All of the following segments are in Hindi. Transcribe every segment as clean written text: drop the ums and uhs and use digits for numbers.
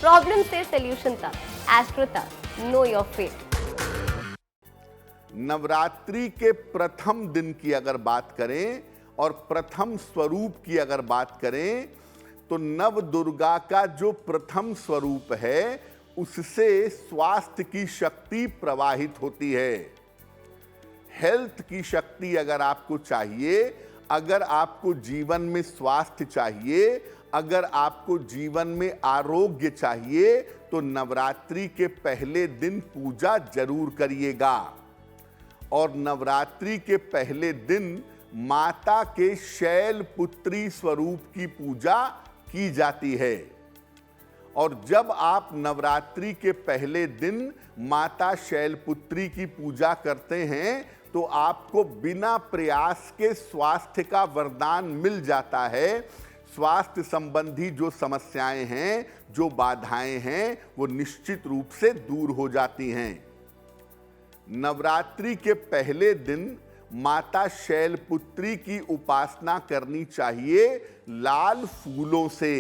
प्रॉब्लम से सॉल्यूशन तक, एस्ट्रो तक, नो योर फेट। नवरात्रि के प्रथम दिन की अगर बात करें और प्रथम स्वरूप की अगर बात करें तो नव दुर्गा का जो प्रथम स्वरूप है उससे स्वास्थ्य की शक्ति प्रवाहित होती है। हेल्थ की शक्ति अगर आपको चाहिए, अगर आपको जीवन में स्वास्थ्य चाहिए, अगर आपको जीवन में आरोग्य चाहिए तो नवरात्रि के पहले दिन पूजा जरूर करिएगा। और नवरात्रि के पहले दिन माता के शैलपुत्री स्वरूप की पूजा की जाती है। और जब आप नवरात्रि के पहले दिन माता शैलपुत्री की पूजा करते हैं तो आपको बिना प्रयास के स्वास्थ्य का वरदान मिल जाता है। स्वास्थ्य संबंधी जो समस्याएं हैं, जो बाधाएं हैं, वो निश्चित रूप से दूर हो जाती हैं। नवरात्रि के पहले दिन माता शैलपुत्री की उपासना करनी चाहिए लाल फूलों से।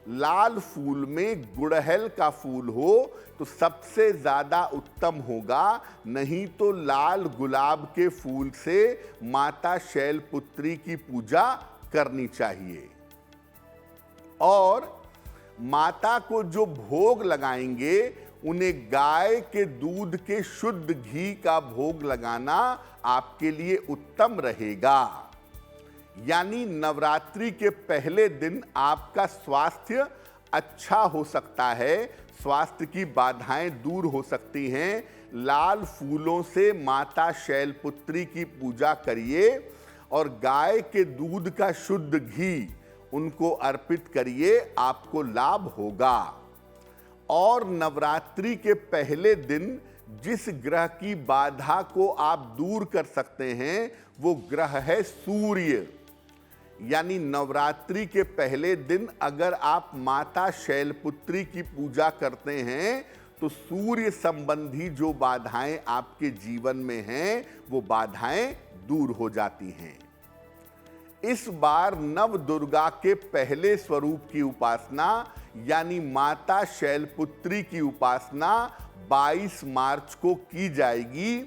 लाल फूल में गुड़हल का फूल हो तो सबसे ज्यादा उत्तम होगा, नहीं तो लाल गुलाब के फूल से माता शैलपुत्री की पूजा करनी चाहिए। और माता को जो भोग लगाएंगे उन्हें गाय के दूध के शुद्ध घी का भोग लगाना आपके लिए उत्तम रहेगा। यानी नवरात्रि के पहले दिन आपका स्वास्थ्य अच्छा हो सकता है, स्वास्थ्य की बाधाएं दूर हो सकती हैं। लाल फूलों से माता शैलपुत्री की पूजा करिए और गाय के दूध का शुद्ध घी उनको अर्पित करिए, आपको लाभ होगा। और नवरात्रि के पहले दिन जिस ग्रह की बाधा को आप दूर कर सकते हैं वो ग्रह है सूर्य। यानी नवरात्रि के पहले दिन अगर आप माता शैलपुत्री की पूजा करते हैं तो सूर्य संबंधी जो बाधाएं आपके जीवन में हैं वो बाधाएं दूर हो जाती हैं। इस बार नव दुर्गा के पहले स्वरूप की उपासना यानी माता शैलपुत्री की उपासना 22 मार्च को की जाएगी।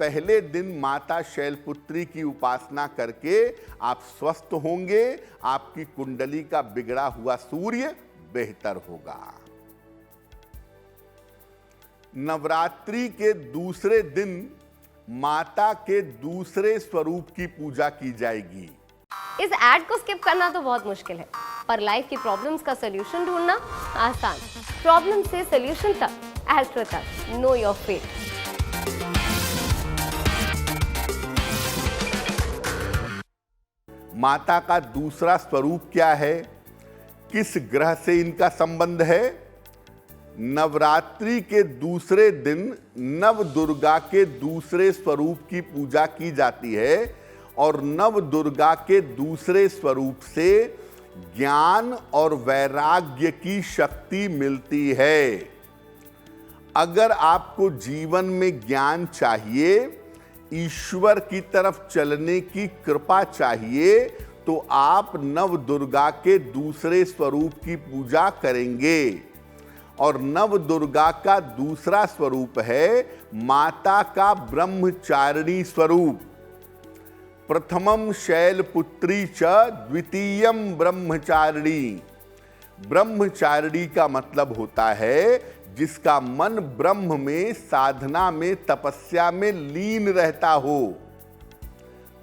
पहले दिन माता शैलपुत्री की उपासना करके आप स्वस्थ होंगे, आपकी कुंडली का बिगड़ा हुआ सूर्य बेहतर होगा। नवरात्रि के दूसरे दिन माता के दूसरे स्वरूप की पूजा की जाएगी। इस ऐड को स्किप करना तो बहुत मुश्किल है, पर लाइफ की प्रॉब्लम्स का सॉल्यूशन ढूंढना आसान। प्रॉब्लम से सॉल्यूशन तक, एस्ट्रो तक, नो योर फेट। माता का दूसरा स्वरूप क्या है, किस ग्रह से इनका संबंध है? नवरात्रि के दूसरे दिन नव दुर्गा के दूसरे स्वरूप की पूजा की जाती है और नव दुर्गा के दूसरे स्वरूप से ज्ञान और वैराग्य की शक्ति मिलती है। अगर आपको जीवन में ज्ञान चाहिए, ईश्वर की तरफ चलने की कृपा चाहिए तो आप नव दुर्गा के दूसरे स्वरूप की पूजा करेंगे। और नव दुर्गा का दूसरा स्वरूप है माता का ब्रह्मचारिणी स्वरूप। प्रथमम शैलपुत्री च द्वितीयम ब्रह्मचारिणी। ब्रह्मचारिणी का मतलब होता है जिसका मन ब्रह्म में, साधना में, तपस्या में लीन रहता हो।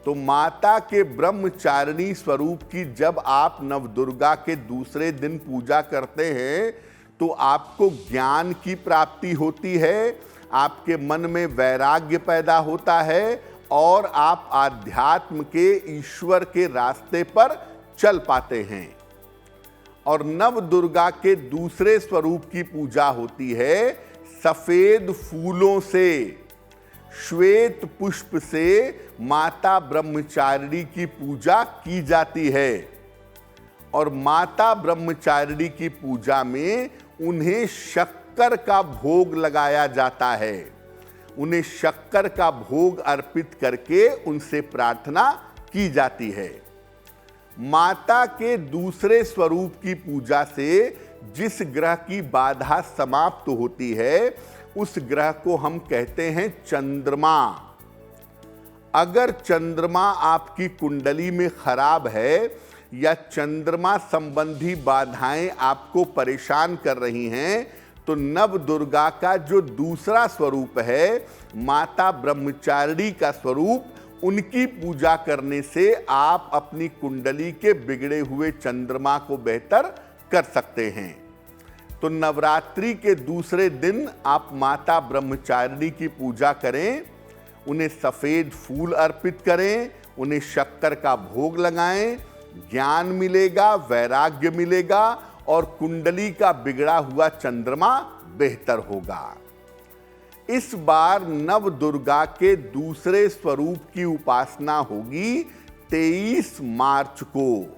तो माता के ब्रह्मचारिणी स्वरूप की जब आप नवदुर्गा के दूसरे दिन पूजा करते हैं तो आपको ज्ञान की प्राप्ति होती है, आपके मन में वैराग्य पैदा होता है और आप आध्यात्म के, ईश्वर के रास्ते पर चल पाते हैं। और नव दुर्गा के दूसरे स्वरूप की पूजा होती है सफेद फूलों से। श्वेत पुष्प से माता ब्रह्मचारिणी की पूजा की जाती है और माता ब्रह्मचारिणी की पूजा में उन्हें शक्कर का भोग लगाया जाता है। उन्हें शक्कर का भोग अर्पित करके उनसे प्रार्थना की जाती है। माता के दूसरे स्वरूप की पूजा से जिस ग्रह की बाधा समाप्त होती है उस ग्रह को हम कहते हैं चंद्रमा। अगर चंद्रमा आपकी कुंडली में खराब है या चंद्रमा संबंधी बाधाएं आपको परेशान कर रही हैं, तो नव दुर्गा का जो दूसरा स्वरूप है, माता ब्रह्मचारिणी का स्वरूप, उनकी पूजा करने से आप अपनी कुंडली के बिगड़े हुए चंद्रमा को बेहतर कर सकते हैं। तो नवरात्रि के दूसरे दिन आप माता ब्रह्मचारिणी की पूजा करें, उन्हें सफेद फूल अर्पित करें, उन्हें शक्कर का भोग लगाएं, ज्ञान मिलेगा, वैराग्य मिलेगा और कुंडली का बिगड़ा हुआ चंद्रमा बेहतर होगा। इस बार नव दुर्गा के दूसरे स्वरूप की उपासना होगी 23 मार्च को।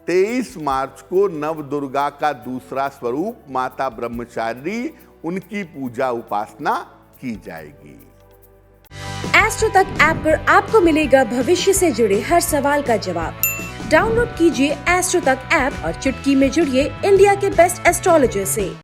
23 मार्च को नव दुर्गा का दूसरा स्वरूप माता ब्रह्मचारिणी, उनकी पूजा उपासना की जाएगी। एस्ट्रो तक ऐप पर आपको मिलेगा भविष्य से जुड़े हर सवाल का जवाब। डाउनलोड कीजिए एस्ट्रो तक ऐप और चुटकी में जुड़िए इंडिया के बेस्ट एस्ट्रोलॉजर से।